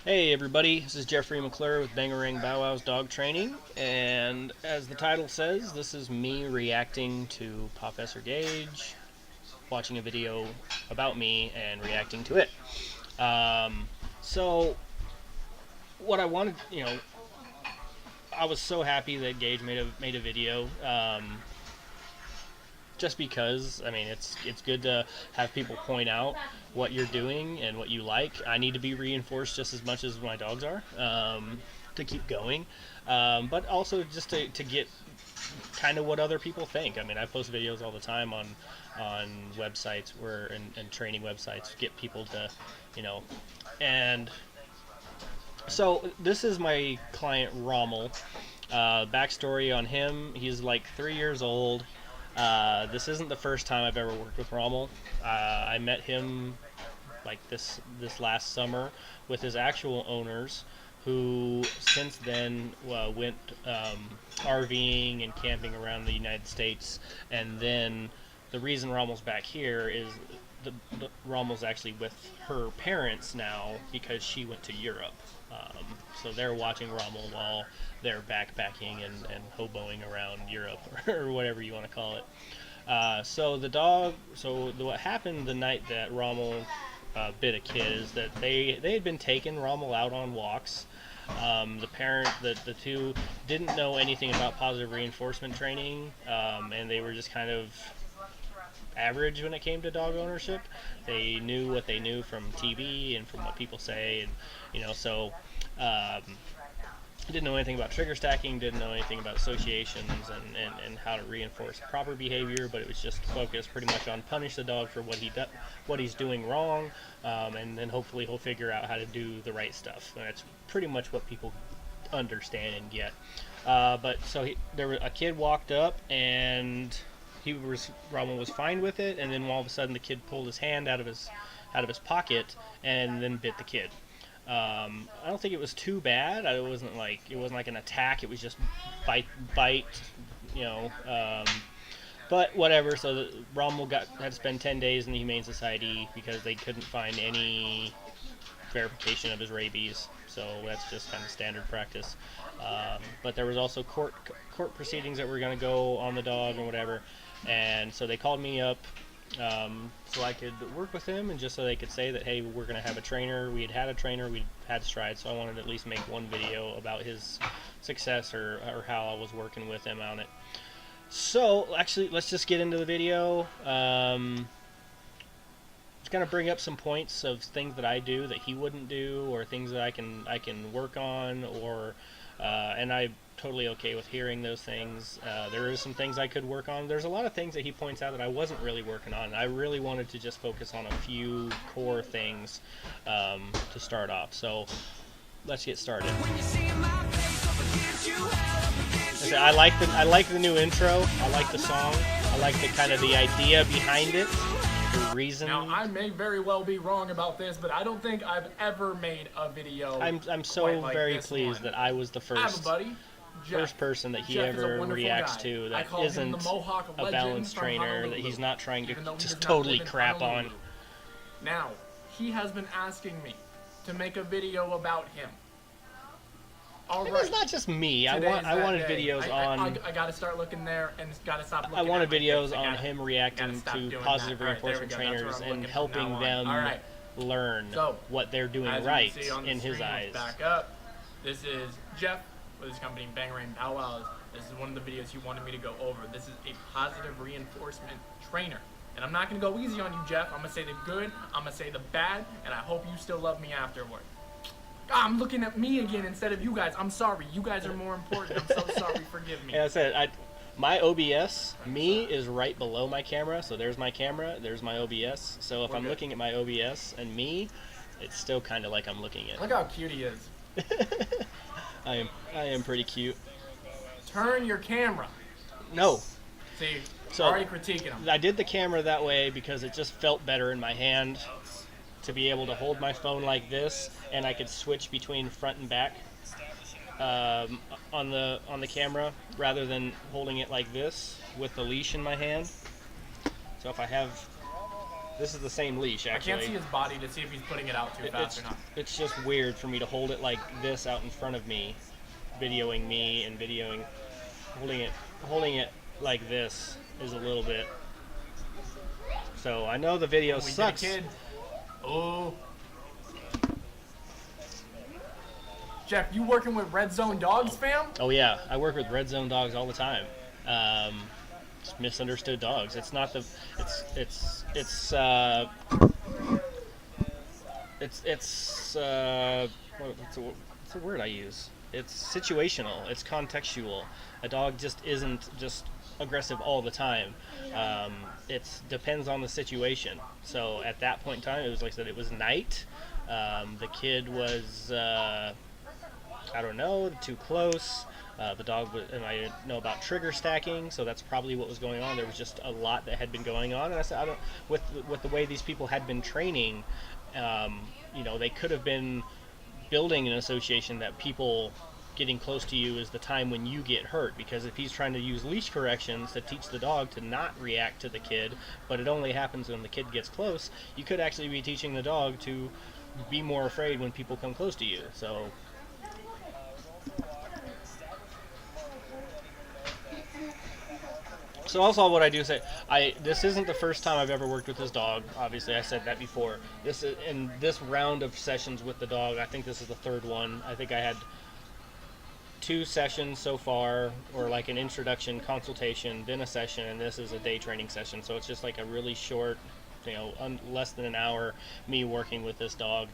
Hey everybody, this is Jeffrey McClure with Bangarang Bow Wow's Dog Training, and as the title says, this is me reacting to pawfessor Gage, watching a video about me and reacting to it. Um, so, what I wanted, I was so happy that Gage made a video. Just because it's good to have people point out what you're doing and what you like. I need to be reinforced just as much as my dogs are, to keep going, but also just to get kind of what other people think. I mean, I post videos all the time on websites and training websites, get people to, you know, and so this is my client Rommel. Backstory on him: he's like 3 years old. This isn't the first time I've ever worked with Rommel. I met him like this last summer with his actual owners, who since then went RVing and camping around the United States. And then the reason Rommel's back here is the Rommel's actually with her parents now because she went to Europe. So they're watching Rommel while they're backpacking and hoboing around Europe or whatever you want to call it. What happened the night that Rommel bit a kid is that they had been taking Rommel out on walks. The two didn't know anything about positive reinforcement training, and they were just kind of average when it came to dog ownership. They knew what they knew from TV and from what people say, and um, didn't know anything about trigger stacking, didn't know anything about associations and how to reinforce proper behavior, but it was just focused pretty much on punish the dog for what he's doing wrong, and then hopefully he'll figure out how to do the right stuff. And that's pretty much what people understand and get. A kid walked up and Rommel was fine with it, and then all of a sudden the kid pulled his hand out of his pocket and then bit the kid. I don't think it was too bad. It wasn't like an attack. It was just bite, you know. But whatever. So Rommel had to spend 10 days in the Humane Society because they couldn't find any verification of his rabies. So that's just kind of standard practice. But there was also court proceedings that were going to go on the dog and whatever. And so they called me up, so I could work with him, and just so they could say that, hey, we're going to have a trainer. We had a trainer, we'd had Stride, so I wanted to at least make one video about his success or how I was working with him on it. So actually, let's just get into the video. It's going to bring up some points of things that I do that he wouldn't do, or things that I can work on, and I'm totally okay with hearing those things. There is some things I could work on. There's a lot of things that he points out that I wasn't really working on. I really wanted to just focus on a few core things to start off. So let's get started. I like the new intro. I like the song. I like the kind of the idea behind it. The reason. Now, I may very well be wrong about this, but I don't think I've ever made a video. I'm so like very pleased that I was the first person that he ever reacts to that isn't a balance trainer, that he's not trying to just totally crap on. Now, he has been asking me to make a video about him. It's not just me. I wanted videos on. I gotta start looking there and gotta stop looking. I wanted videos on him reacting to positive reinforcement trainers and helping them learn what they're doing right in his eyes. Back up. This is Jeff with his company Bangarang Bow Wow's. This is one of the videos he wanted me to go over. This is a positive reinforcement trainer. And I'm not gonna go easy on you, Jeff. I'm gonna say the good, I'm gonna say the bad, and I hope you still love me afterward. I'm looking at me again instead of you guys. I'm sorry. You guys are more important. I'm so sorry. Forgive me. Yeah, I said my OBS, me, is right below my camera. So there's my camera. There's my OBS. So if I'm looking at my OBS and me, it's still kind of like I'm looking at. Look how cute he is. I am pretty cute. Turn your camera. No. See, so already critiquing him. I did the camera that way because it just felt better in my hand to be able to hold my phone like this, and I could switch between front and back on the camera rather than holding it like this with the leash in my hand. So if I have This is the same leash, I actually. can't see his body to see if he's putting it out too fast or not. It's just weird for me to hold it like this out in front of me, videoing me and videoing, holding it like this is a little bit. So I know the video sucks. We did a kid. Oh. Jeff, you working with Red Zone Dogs, fam? Oh yeah, I work with Red Zone dogs all the time. It's misunderstood dogs. It's not the. What's the word I use? It's situational. It's contextual. A dog just isn't just aggressive all the time. It depends on the situation. So at that point in time, it was like I said, it was night. The kid was I don't know, too close. The dog was, and I know about trigger stacking, so that's probably what was going on. There was just a lot that had been going on, and I said, I don't. With the way these people had been training, they could have been building an association that people getting close to you is the time when you get hurt, because if he's trying to use leash corrections to teach the dog to not react to the kid, but it only happens when the kid gets close, you could actually be teaching the dog to be more afraid when people come close to you. So also what I do say, this isn't the first time I've ever worked with this dog. Obviously, I said that before. This is in this round of sessions with the dog. I think this is the third one. I think I had 2 sessions so far, or like an introduction consultation, then a session, and this is a day training session. So it's just like a really short, less than an hour, me working with this dog.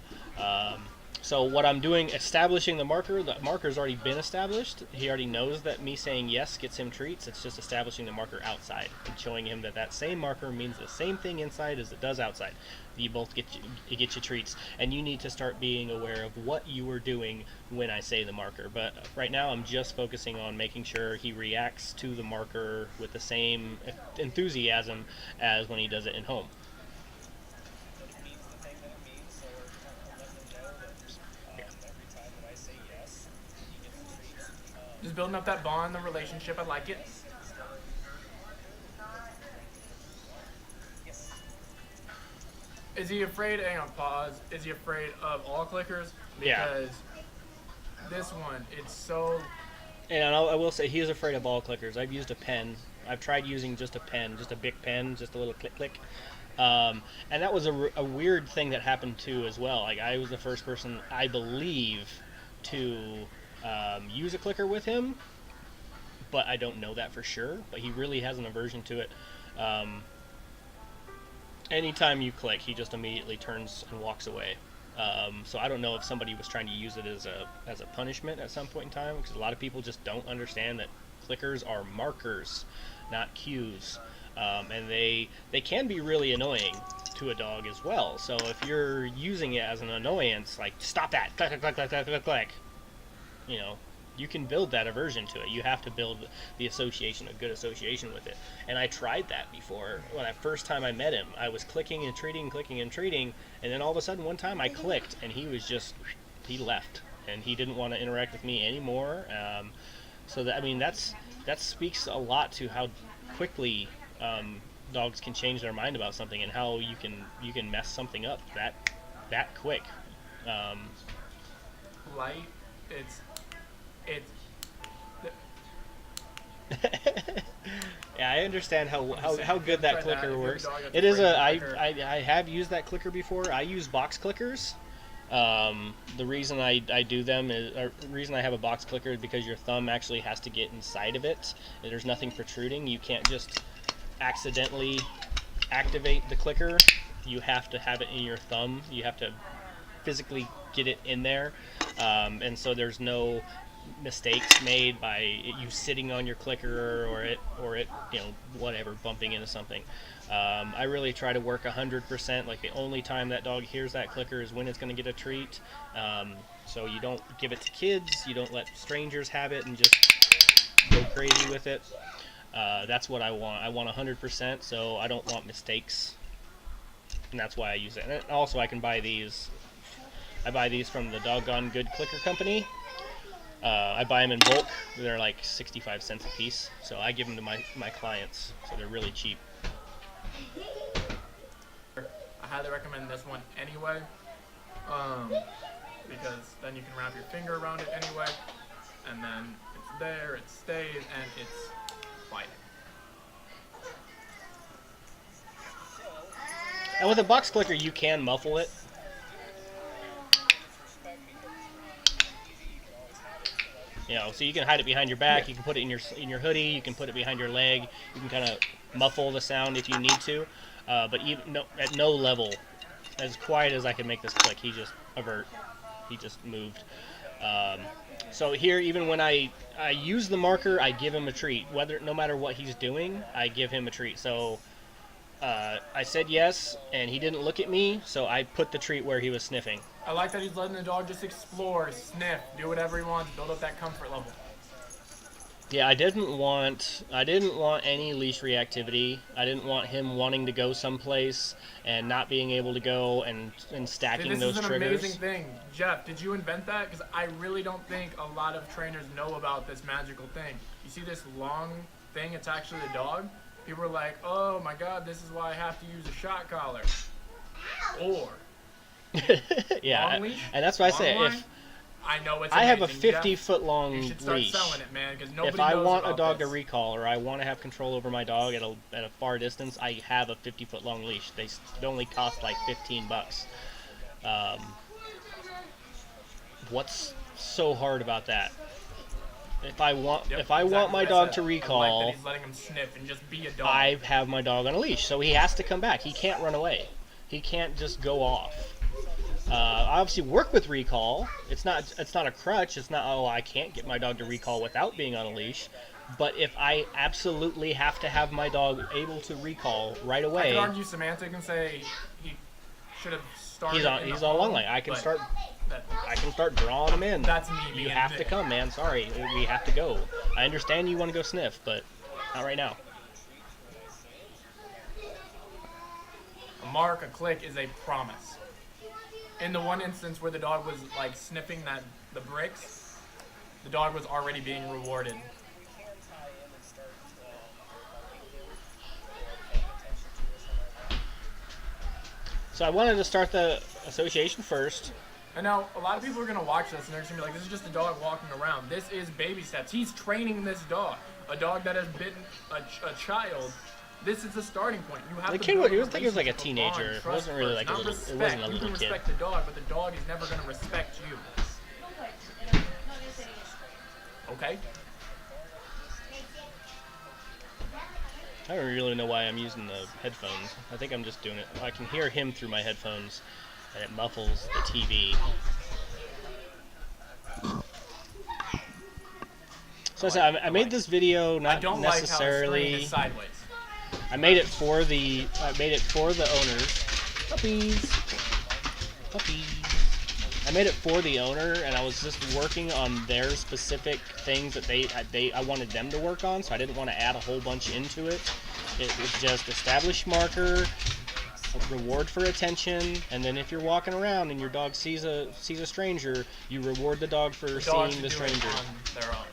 So what I'm doing, establishing the marker's already been established. He already knows that me saying yes gets him treats. It's just establishing the marker outside and showing him that same marker means the same thing inside as it does outside. You both get you treats, and you need to start being aware of what you are doing when I say the marker. But right now I'm just focusing on making sure he reacts to the marker with the same enthusiasm as when he does it in home. Just building up that bond, the relationship. I like it. Is he afraid? Hang on, pause. Is he afraid of all clickers? Because this one, it's so. And I will say he is afraid of all clickers. I've used a pen. I've tried using just a pen, just a big pen, just a little click click. And that was a weird thing that happened too as well. Like I was the first person, I believe, to use a clicker with him, but I don't know that for sure. But he really has an aversion to it. Anytime you click, he just immediately turns and walks away. So I don't know if somebody was trying to use it as a punishment at some point in time, because a lot of people just don't understand that clickers are markers, not cues, and they can be really annoying to a dog as well. So if you're using it as an annoyance, like stop that, click click click click click click click, you can build that aversion to it. You have to build the association, a good association with it. And I tried that before. When the first time I met him, I was clicking and treating, and then all of a sudden one time I clicked, and he left, and he didn't want to interact with me anymore. So that speaks a lot to how quickly dogs can change their mind about something, and how you can mess something up that quick. Light, it's yeah, I understand how good that clicker works. It is I have used that clicker before. I use box clickers. The reason I do them is, or the reason I have a box clicker is because your thumb actually has to get inside of it. There's nothing protruding. You can't just accidentally activate the clicker. You have to have it in your thumb. You have to physically get it in there, and so there's no mistakes made by you sitting on your clicker or it whatever, bumping into something. I really try to work 100%. Like the only time that dog hears that clicker is when it's going to get a treat. So you don't give it to kids. You don't let strangers have it and just go crazy with it. That's what I want. I want 100%. So I don't want mistakes, and that's why I use it. And also I can buy these. I buy these from the Doggone Good Clicker Company. I buy them in bulk. They're like 65 cents a piece. So I give them to my clients. So they're really cheap. highly recommend this one anyway, because then you can wrap your finger around it anyway, and then it's there, it stays, and it's biting. And with a box clicker, you can muffle it. You know, so you can hide it behind your back. Yeah. You can put it in your hoodie. You can put it behind your leg. You can kind of muffle the sound if you need to. But even at no level, as quiet as I can make this click, he just moved. So here, even when I use the marker, I give him a treat. No matter what he's doing, I give him a treat. So I said yes, and he didn't look at me, so I put the treat where he was sniffing. I like that he's letting the dog just explore, sniff, do whatever he wants, build up that comfort level. Yeah, I didn't want any leash reactivity. I didn't want him wanting to go someplace and not being able to go and stacking those triggers. This is an amazing thing. Jeff, did you invent that? Because I really don't think a lot of trainers know about this magical thing. You see this long thing, it's actually the dog? People are like, oh my god, this is why I have to use a shot collar. Or yeah, long leash, and that's why I say line, if I know it's I have a amazing, 50-foot long you should start leash. selling it, man, because nobody If I knows want a about dog this. to recall or I want to have control over my dog at a far distance, I have a 50-foot long leash. They only cost like $15. What's so hard about that? If I want my dog to recall, I like that he's letting him sniff and just be a dog. I have my dog on a leash, so he has to come back. He can't run away. He can't just go off. I obviously work with recall. It's not a crutch. It's not, oh, I can't get my dog to recall without being on a leash. But if I absolutely have to have my dog able to recall right away, I could argue semantic and say he should have started. he's on long line. I can start drawing him in. That's me. You have to come, man. Sorry, we have to go. I understand you want to go sniff, but not right now. A mark, a click is a promise. In the one instance where the dog was like sniffing the bricks, the dog was already being rewarded. So I wanted to start the association first. And now, a lot of people are going to watch this and they're just going to be like, this is just a dog walking around. This is baby steps. He's training this dog. A dog that has bitten a child. This is the starting point. You have The to kid build was, I think he was like a relationship, teenager. bond, It wasn't really trust like a first. little. Not It wasn't a respect. little You can kid. respect the dog, but the dog is never going to respect you. Okay? I don't really know why I'm using the headphones. I think I'm just doing it. I can hear him through my headphones, and it muffles the TV. So I made this video not I don't necessarily. like how the screen is sideways. I made it for the owners. Puppies. I made it for the owner, and I was just working on their specific things that I wanted them to work on, so I didn't want to add a whole bunch into it. It was just establish marker, reward for attention, and then if you're walking around and your dog sees a stranger, you reward the dog for seeing the stranger. On their own.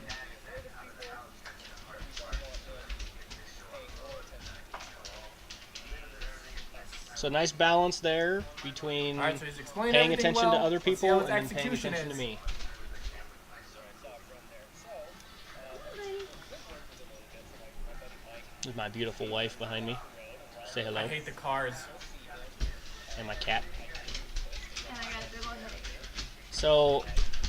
So nice balance there between Alright, so he's explaining paying everything attention well. to other Let's see people how and his then paying execution attention to is. me. There's my beautiful wife behind me. Say hello. I hate the cars. And my cat. And I got a big old headache. So,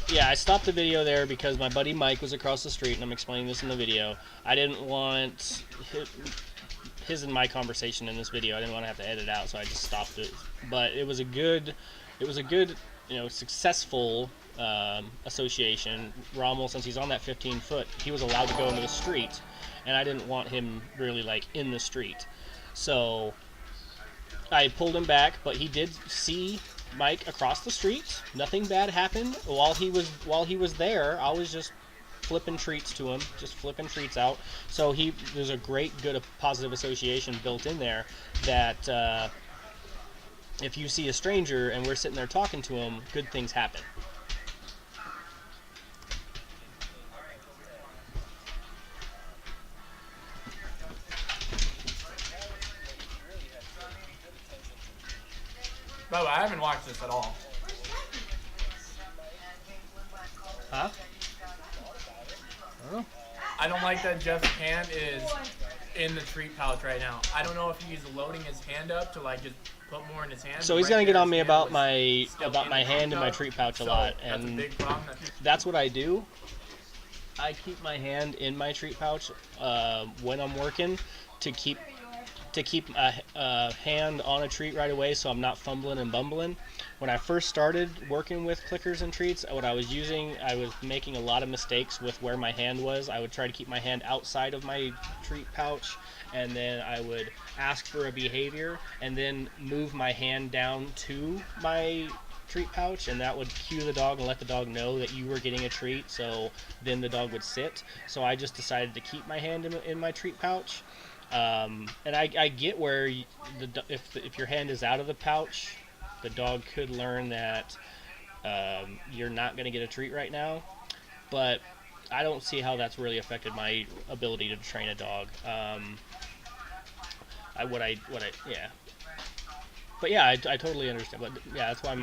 yeah, I stopped the video there because my buddy Mike was across the street, and I'm explaining this in the video. I didn't want his and my conversation in this video. I didn't want to have to edit out, so I just stopped it. But it was a good, successful association. Rommel, since he's on that 15 foot, he was allowed to go into the street, and I didn't want him really like in the street. So I pulled him back, but he did see Mike across the street. Nothing bad happened while he was there. I was just flipping treats to him, just flipping treats out. So there's a great, good, positive association built in there that if you see a stranger and we're sitting there talking to him, good things happen. By the way, I haven't watched this at all. Huh? I don't know. I don't like that Jeff's hand is in the treat pouch right now. I don't know if he's loading his hand up to like just put more in his hand. So he's Right gonna get there, on his me hand about was my still in the hand in my pouch. treat pouch a So lot, that's a and big problem. that's what I do. I keep my hand in my treat pouch when I'm working to keep a hand on a treat right away, so I'm not fumbling and bumbling. When I first started working with clickers and treats, what I was making a lot of mistakes with where my hand was. I would try to keep my hand outside of my treat pouch, and then I would ask for a behavior and then move my hand down to my treat pouch, and that would cue the dog and let the dog know that you were getting a treat, so then the dog would sit. So I just decided to keep my hand in my treat pouch. And I get where if your hand is out of the pouch, the dog could learn that you're not going to get a treat right now, but I don't see how that's really affected my ability to train a dog. Yeah. But yeah, I totally understand. But yeah, that's why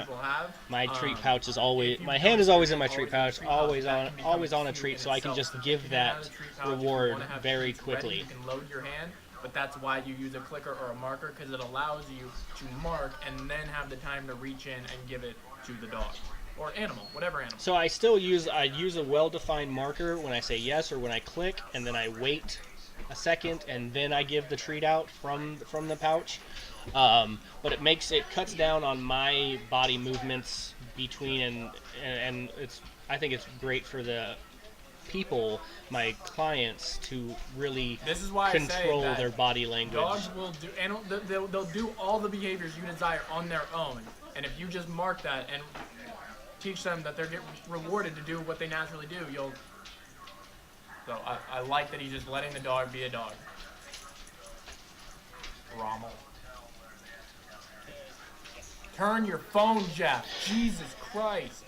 my treat pouch is always, my hand is always in my treat pouch, always on a treat, so I can just give that reward very quickly. You can load your hand, but that's why you use a clicker or a marker, because it allows you to mark and then have the time to reach in and give it to the dog or animal, whatever animal. So I use a well-defined marker when I say yes or when I click, and then I wait a second and then I give the treat out from the pouch. But it cuts down on my body movements between and I think it's great for the people, my clients, to really control their body language. Dogs will do, and they'll do all the behaviors you desire on their own, and if you just mark that and teach them that they're getting rewarded to do what they naturally do, So I like that he's just letting the dog be a dog. Rommel. Turn your phone, Jeff. Jesus Christ.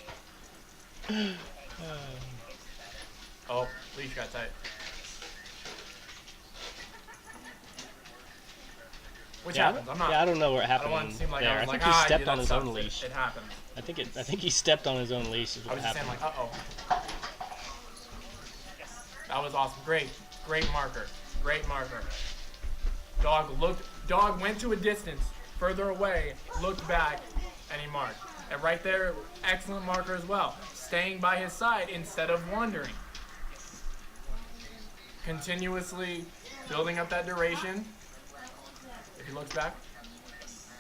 Oh, leash got tight. Which happens. I don't know what I happened don't want to seem like there. I was I like, think he stepped yeah, on his that own sucks. leash. It happens. I think he stepped on his own leash is I what was just happened. saying like, uh-oh. That was awesome. Great marker. Great marker. Dog went to a distance further away, looked back, and he marked. And right there, excellent marker as well. Staying by his side instead of wandering. Continuously building up that duration. If he looks back.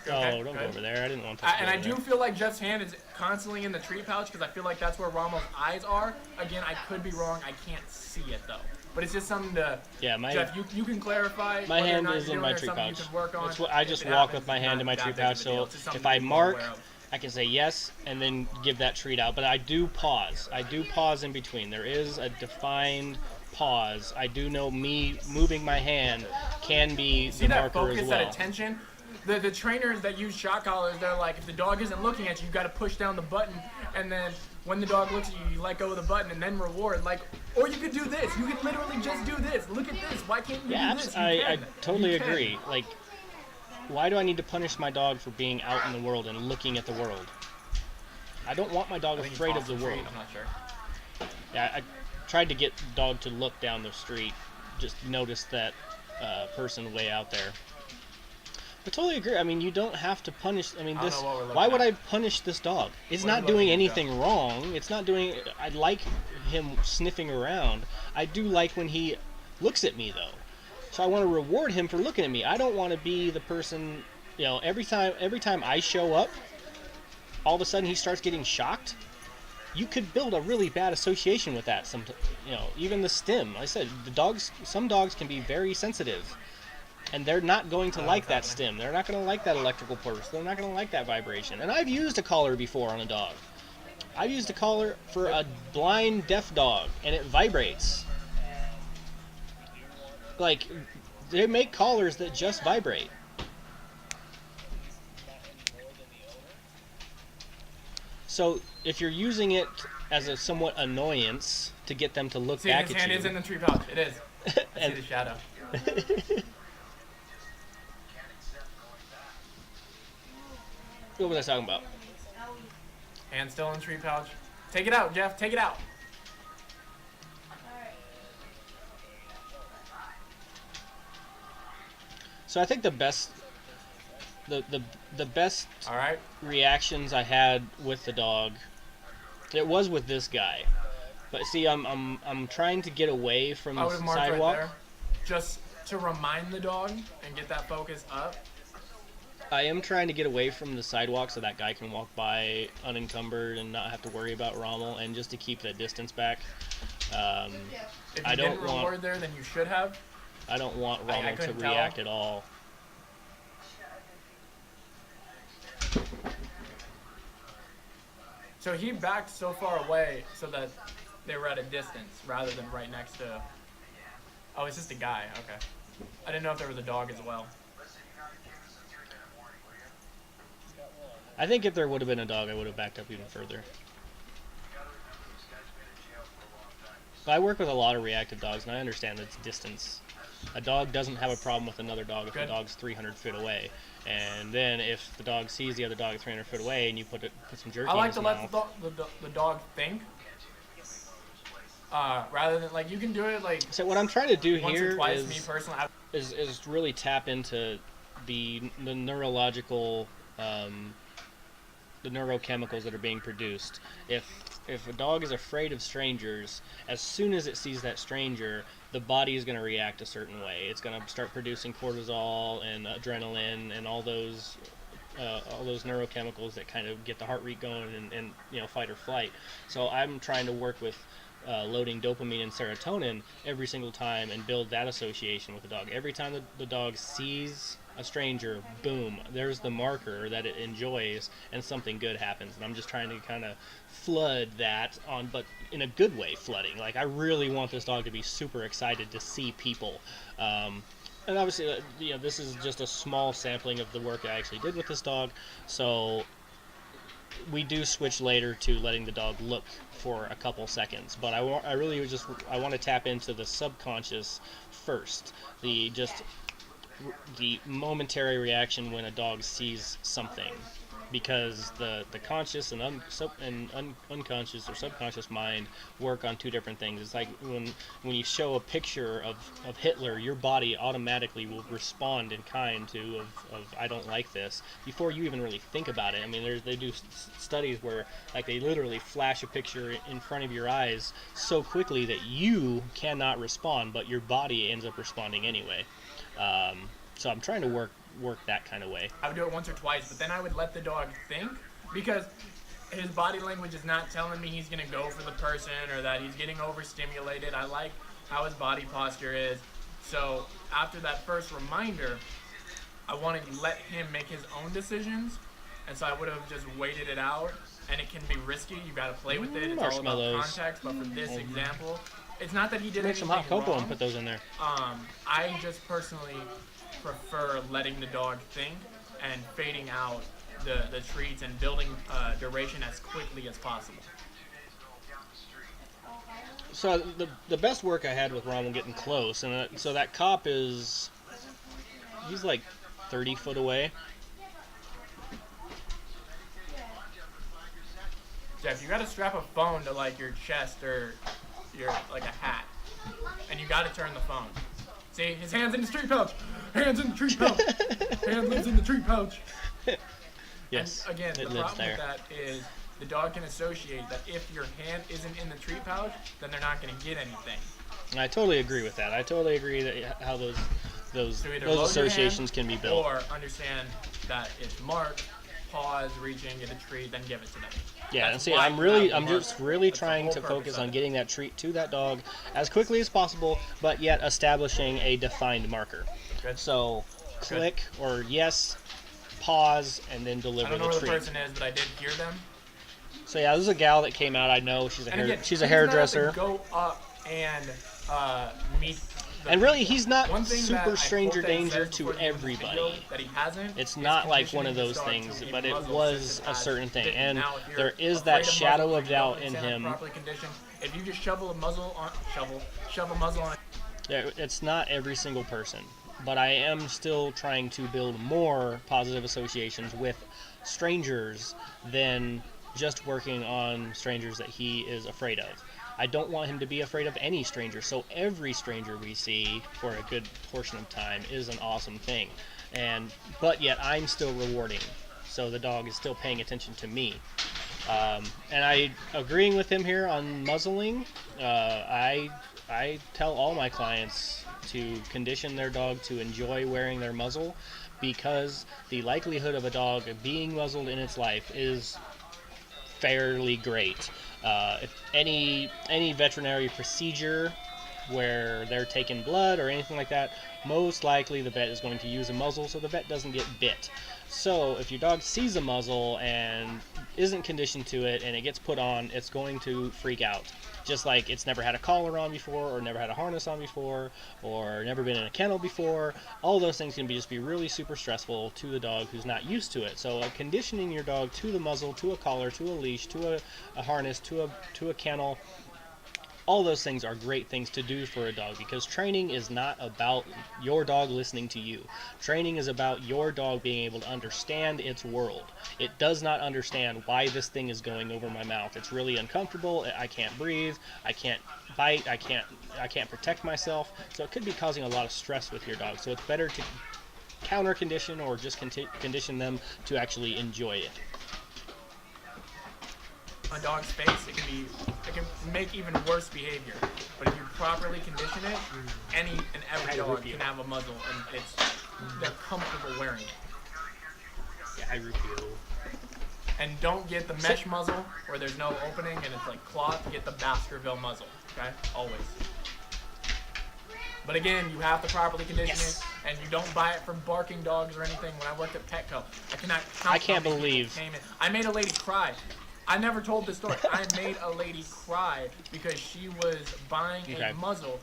Okay, don't go over there. I didn't want to. And I do feel like Jeff's hand is constantly in the treat pouch because I feel like that's where Rommel's eyes are. Again, I could be wrong. I can't see it though. But it's just something to. Yeah, Jeff, you can clarify. My hand is in my treat pouch. I just walk with my hand in my treat pouch. So if I mark, I can say yes and then give that treat out. But I do pause. I do pause in between. There is a defined pause. I do know me moving my hand can be the marker as well. That attention. The trainers that use shock collars, they're like, if the dog isn't looking at you, you got to push down the button, and then when the dog looks at you, you let go of the button and then reward. Like, or you could do this. You could literally just do this. Look at this. Why can't you do this? I totally agree. Like, why do I need to punish my dog for being out in the world and looking at the world? I don't want my dog afraid of the world. I'm not sure. Yeah, I tried to get the dog to look down the street, just notice that person way out there. I totally agree. I mean, you don't have to punish. I mean, this. Why would I punish this dog? It's not doing anything wrong. It's not doing. I like him sniffing around. I do like when he looks at me though. So I want to reward him for looking at me. I don't want to be the person. You know, every time I show up, all of a sudden he starts getting shocked. You could build a really bad association with that. Even the stim. Like I said, some dogs can be very sensitive. And they're not going to like that stim. They're not going to like that electrical pulse. They're not going to like that vibration. And I've used a collar before on a dog. I've used a collar for a blind deaf dog, and it vibrates. Like, they make collars that just vibrate. So if you're using it as a somewhat annoyance to get them to look back at you. His hand is in the tree pouch. It is. I see the shadow. What was I talking about? Hand still in the treat pouch. Take it out, Jeff. Take it out. So I think the best All right. reactions I had with the dog, it was with this guy. But see, I'm trying to get away from I would the have marked sidewalk. right there, just to remind the dog and get that focus up. I am trying to get away from the sidewalk so that guy can walk by unencumbered and not have to worry about Rommel, and just to keep that distance back. If you I don't didn't want- reward there, then you should have. I don't want I Rommel to couldn't tell. react at all. So he backed so far away so that they were at a distance rather than right next to. Oh, it's just a guy. Okay. I didn't know if there was a dog as well. I think if there would have been a dog, I would have backed up even further. But I work with a lot of reactive dogs, and I understand that it's distance. A dog doesn't have a problem with another dog if the Good. dog's 300 feet away. And then if the dog sees the other dog 300 feet away and you put some jerky I in like his to let mouth, the dog think. Rather than, like, you can do it, like, So what I'm trying to do once here or twice. Me is personally, is really tap into the neurological the neurochemicals that are being produced. If a dog is afraid of strangers, as soon as it sees that stranger, the body is going to react a certain way. It's going to start producing cortisol and adrenaline and all those neurochemicals that kind of get the heart rate going and fight or flight. So I'm trying to work with loading dopamine and serotonin every single time and build that association with the dog. Every time the dog sees a stranger, boom, there's the marker that it enjoys and something good happens. And I'm just trying to kind of flood that on, but in a good way flooding. Like, I really want this dog to be super excited to see people. And obviously, this is just a small sampling of the work I actually did with this dog. So we do switch later to letting the dog look for a couple seconds, but I want to tap into the subconscious first, the momentary reaction when a dog sees something, because the conscious and unconscious or subconscious mind work on two different things. It's like when you show a picture of Hitler, your body automatically will respond in kind to I don't like this before you even really think about it. I mean, they do studies where, like, they literally flash a picture in front of your eyes so quickly that you cannot respond, but your body ends up responding anyway. So I'm trying to work that kind of way. I would do it once or twice, but then I would let the dog think, because his body language is not telling me he's going to go for the person or that he's getting overstimulated. I like how his body posture is. So after that first reminder, I want to let him make his own decisions. And so I would have just waited it out, and it can be risky. You got to play with it. It's all about Marshmallows. context. But for this example, it's not that he did Make anything some hot cocoa wrong. and put those in there. I just personally prefer letting the dog think and fading out the treats and building duration as quickly as possible. So the best work I had with Rommel getting close, and so that cop he's like 30 foot away. Jeff, you got to strap a phone to, like, your chest or your, like, a hat, and you got to turn the phone. See, his hand's in the treat pouch. Hands in the treat pouch. Hand lives in the treat pouch. Yes, And again, it the lives problem there. with that is the dog can associate that if your hand isn't in the treat pouch, then they're not going to get anything. And I totally agree with that. I totally agree that how those So either load your associations hand can be built. or understand that it's marked, pause, reach in, get a treat, then give it to them. Yeah, and That's see, why I'm you have the just mark. really That's the trying whole to purpose focus of on it. getting that treat to that dog as quickly as possible, but yet establishing a defined marker. Good. So, click or yes, pause, and then I deliver don't know the where the treat. person is, but I did hear them. So yeah, this is a gal that came out. I know she's a And again, she's a he does not have hairdresser. to go up and meet. The And really, he's not One thing that I super hope stranger that he danger says to before the end of the everybody. video that he hasn't. It's is not like one of conditioning those his dog things, to be but it muzzle was system a as certain thing. bitten. And Now, if you're there is afraid that of shadow muzzles of or you don't doubt in understand him. properly conditioned, if you just shove a muzzle on It's not every single person, but I am still trying to build more positive associations with strangers than just working on strangers that he is afraid of. I don't want him to be afraid of any stranger. So every stranger we see for a good portion of time is an awesome thing. But yet I'm still rewarding. So the dog is still paying attention to me. And I agreeing with him here on muzzling. I tell all my clients to condition their dog to enjoy wearing their muzzle, because the likelihood of a dog being muzzled in its life is fairly great. If any veterinary procedure where they're taking blood or anything like that, most likely the vet is going to use a muzzle so the vet doesn't get bit. So if your dog sees a muzzle and isn't conditioned to it and it gets put on, it's going to freak out. Just like it's never had a collar on before, or never had a harness on before, or never been in a kennel before. All those things can just be really super stressful to the dog who's not used to it. So conditioning your dog to the muzzle, to a collar, to a leash, to a harness, to a kennel, all those things are great things to do for a dog, because training is not about your dog listening to you. Training is about your dog being able to understand its world. It does not understand why this thing is going over my mouth. It's really uncomfortable. I can't breathe. I can't bite. I can't protect myself. So it could be causing a lot of stress with your dog. So it's better to counter condition or just condition them to actually enjoy it. A dog's face, it can make even worse behavior. But if you properly condition it, any and every dog can have a muzzle, and they're comfortable wearing it. Yeah, I repeal. And don't get the mesh muzzle where there's no opening and it's like cloth. Get the Baskerville muzzle, okay? Always. But again, you have to properly condition it, and you don't buy it from barking dogs or anything. When I worked at Petco, I can't believe. I made a lady cry. I never told this story. I made a lady cry because she was buying a muzzle.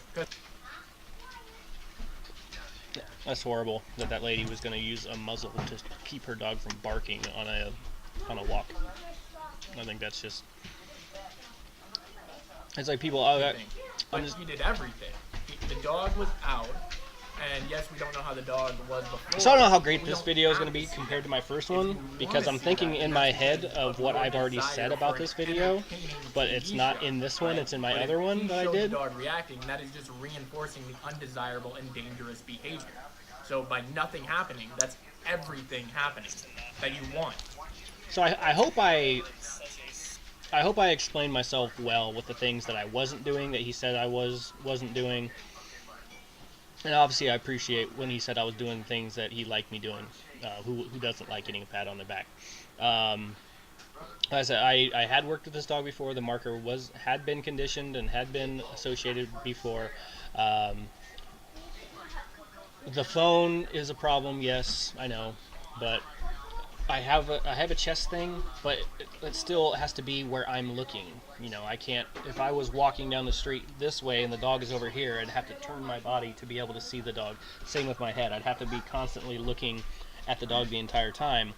That's horrible that lady was going to use a muzzle to keep her dog from barking on a walk. I think that's just... It's like people... But he did everything. The dog was out. And yes, we don't know how the dog was before. So I don't know how great this video is going to be compared to my first one, because I'm thinking in my head of what I've already said about this video, but it's not in this one, it's in my other one that I did. The dog reacting, that is just reinforcing the undesirable and dangerous behavior. So by nothing happening, that's everything happening that you want. So I hope I explained myself well with the things that I wasn't doing that he said I wasn't doing. And obviously, I appreciate when he said I was doing things that he liked me doing. Who doesn't like getting a pat on the back? Like I said, I had worked with this dog before. The marker had been conditioned and had been associated before. The phone is a problem, yes, I know, but I have a chest thing, but it still has to be where I'm looking. You know, I can't, if I was walking down the street this way and the dog is over here, I'd have to turn my body to be able to see the dog. Same with my head. I'd have to be constantly looking at the dog the entire time.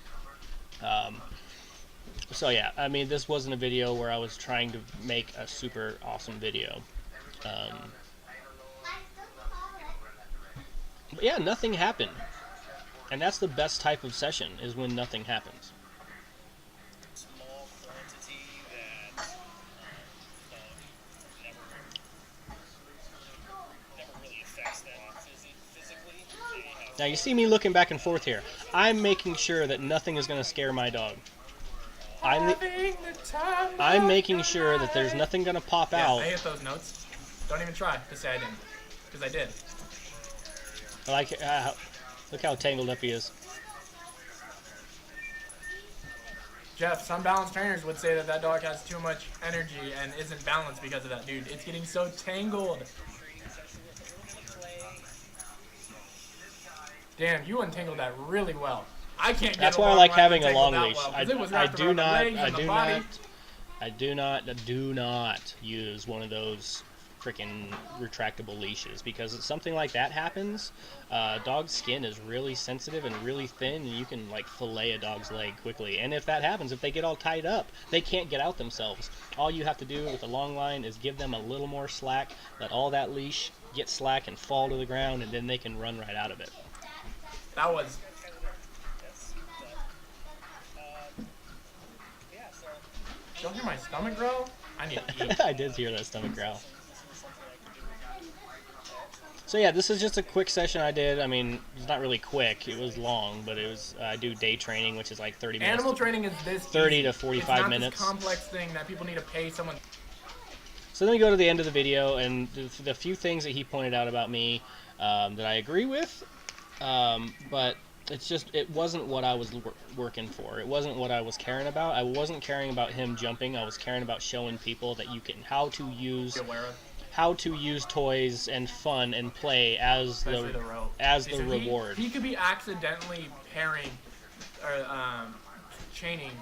So yeah, I mean, this wasn't a video where I was trying to make a super awesome video. But yeah, nothing happened. And that's the best type of session, is when nothing happens. Now you see me looking back and forth here. I'm making sure that nothing is going to scare my dog. I'm making sure that there's nothing going to pop out. I hit those notes. Don't even try to say I didn't, because I did. Look how tangled up he is. Jeff, some balanced trainers would say that dog has too much energy and isn't balanced because of that. Dude, it's getting so tangled. Damn, you untangled that really well. I can't get That's why I like having a long leash. I do not use one of those freaking retractable leashes, because if something like that happens, dog's skin is really sensitive and really thin, and you can like fillet a dog's leg quickly. And if that happens, if they get all tied up, they can't get out themselves. All you have to do with a long line is give them a little more slack, let all that leash get slack and fall to the ground, and then they can run right out of it. That was Don't hear my stomach growl? I need to eat. I did hear that stomach growl. So yeah, this is just a quick session I did. I mean, it's not really quick. It was long, but it was. I do day training, which is like 30 minutes. Animal training is this 30 easy. to 45 it's not minutes. This complex thing that people need to pay someone. So then we go to the end of the video, and the few things that he pointed out about me that I agree with, but it wasn't what I was working for. It wasn't what I was caring about. I wasn't caring about him jumping. I was caring about showing people that you can how to use toys and fun and play as Especially the rope. the reward. He could be accidentally pairing or chaining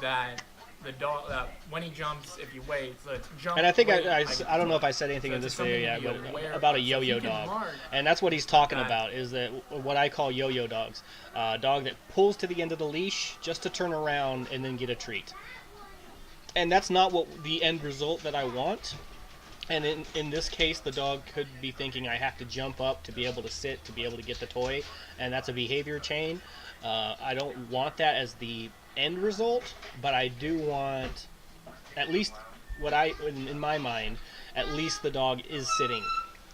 that the dog when he jumps, if you wait, so it's jump. And I think wait, I don't know if I said anything in this video yet, but about a yo-yo dog, and that's what he's talking about. Is that what I call yo-yo dogs? A dog that pulls to the end of the leash just to turn around and then get a treat. And that's not what the end result that I want. And in this case, the dog could be thinking I have to jump up to be able to sit, to be able to get the toy, and that's a behavior chain. I don't want that as the end result, but I do want, at least in my mind, at least the dog is sitting.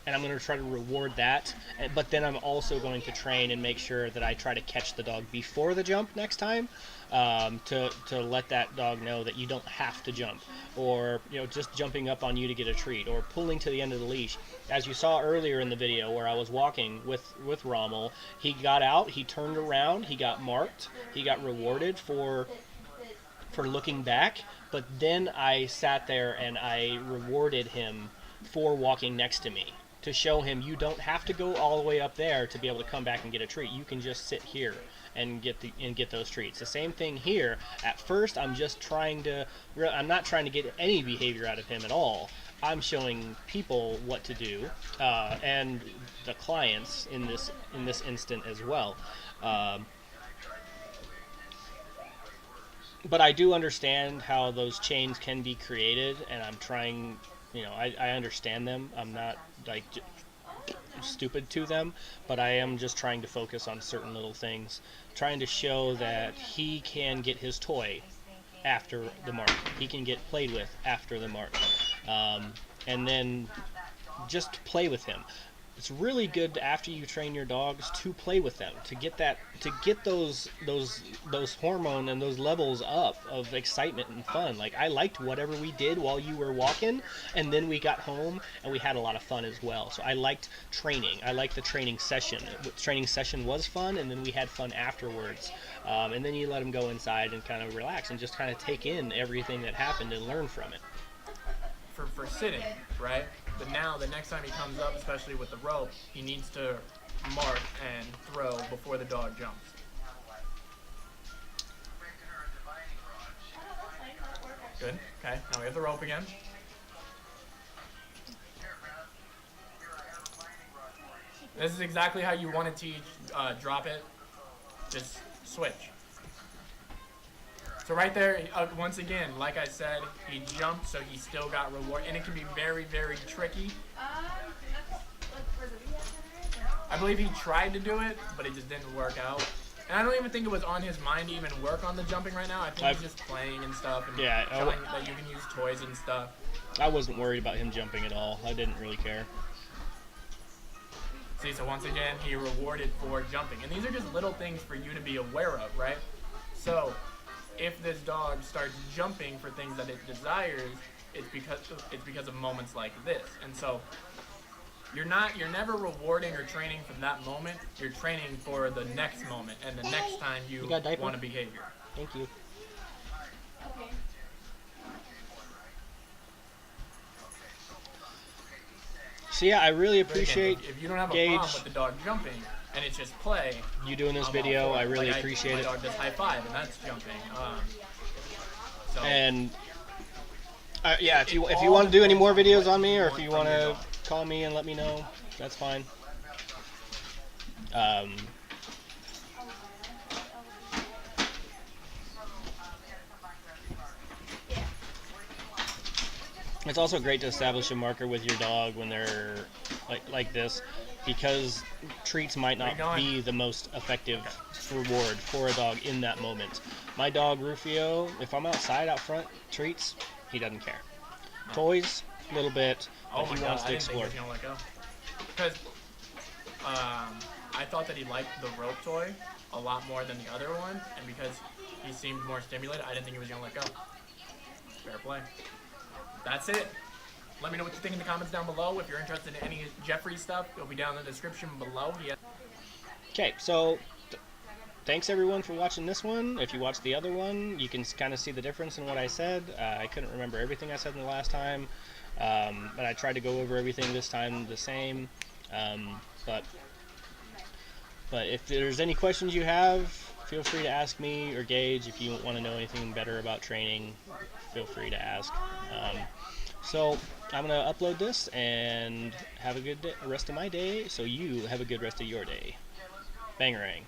And I'm going to try to reward that, but then I'm also going to train and make sure that I try to catch the dog before the jump next time, to let that dog know that you don't have to jump, or just jumping up on you to get a treat, or pulling to the end of the leash. As you saw earlier in the video where I was walking with Rommel, he got out, he turned around, he got marked, he got rewarded for looking back, but then I sat there and I rewarded him for walking next to me, to show him you don't have to go all the way up there to be able to come back and get a treat. You can just sit here and get those treats. The same thing here. At first, I'm just trying to. I'm not trying to get any behavior out of him at all. I'm showing people what to do, and the clients in this instant as well. But I do understand how those chains can be created, and I'm trying. I understand them. I'm not like stupid to them, but I am just trying to focus on certain little things, trying to show that he can get his toy after the mark. He can get played with after the mark, and then just play with him. It's really good after you train your dogs to play with them, to get those hormone and those levels up of excitement and fun. Like, I liked whatever we did while you were walking, and then we got home and we had a lot of fun as well. So I liked training. I liked the training session. The training session was fun, and then we had fun afterwards. And then you let them go inside and kind of relax and just kind of take in everything that happened and learn from it. For sitting, right? But now, the next time he comes up, especially with the rope, he needs to mark and throw before the dog jumps. Good. Okay. Now we have the rope again. This is exactly how you want to teach. Drop it. Just switch. So right there, once again, like I said, he jumped, so he still got reward, and it can be very, very tricky. I believe he tried to do it, but it just didn't work out. And I don't even think it was on his mind to even work on the jumping right now. I think he's just playing and stuff, and showing that you can use toys and stuff. I wasn't worried about him jumping at all. I didn't really care. See, so once again, he rewarded for jumping. And these are just little things for you to be aware of, right? So if this dog starts jumping for things that it desires, it's because of moments like this. And so you're never rewarding or training from that moment. You're training for the next moment and the next time you want a behavior. Thank you. Okay. So yeah, I really appreciate Again, if you don't have a Gage, problem with the dog jumping and it's just play, you doing this video. I really appreciate it. My dog does high five, and that's jumping. So and yeah, if you want to do any more videos on me, or if you want to call me and let me know, that's fine. It's also great to establish a marker with your dog when they're like this. because treats might Where you not going? be the most effective reward for a dog in that moment. My dog Rufio, if I'm outside out front, treats, he doesn't care. Toys, a little bit, Oh but my he god, wants I to didn't think he explore. was gonna let go. Because I thought that he liked the rope toy a lot more than the other one, and because he seemed more stimulated, I didn't think he was gonna let go. Fair play. That's it. Let me know what you think in the comments down below. If you're interested in any Jeffrey stuff, it'll be down in the description below. Okay, so thanks everyone for watching this one. If you watched the other one, you can kind of see the difference in what I said. I couldn't remember everything I said in the last time, but I tried to go over everything this time the same. But if there's any questions you have, feel free to ask me or Gage. If you want to know anything better about training, feel free to ask. So I'm going to upload this and have a good rest of my day, so you have a good rest of your day. Bangarang.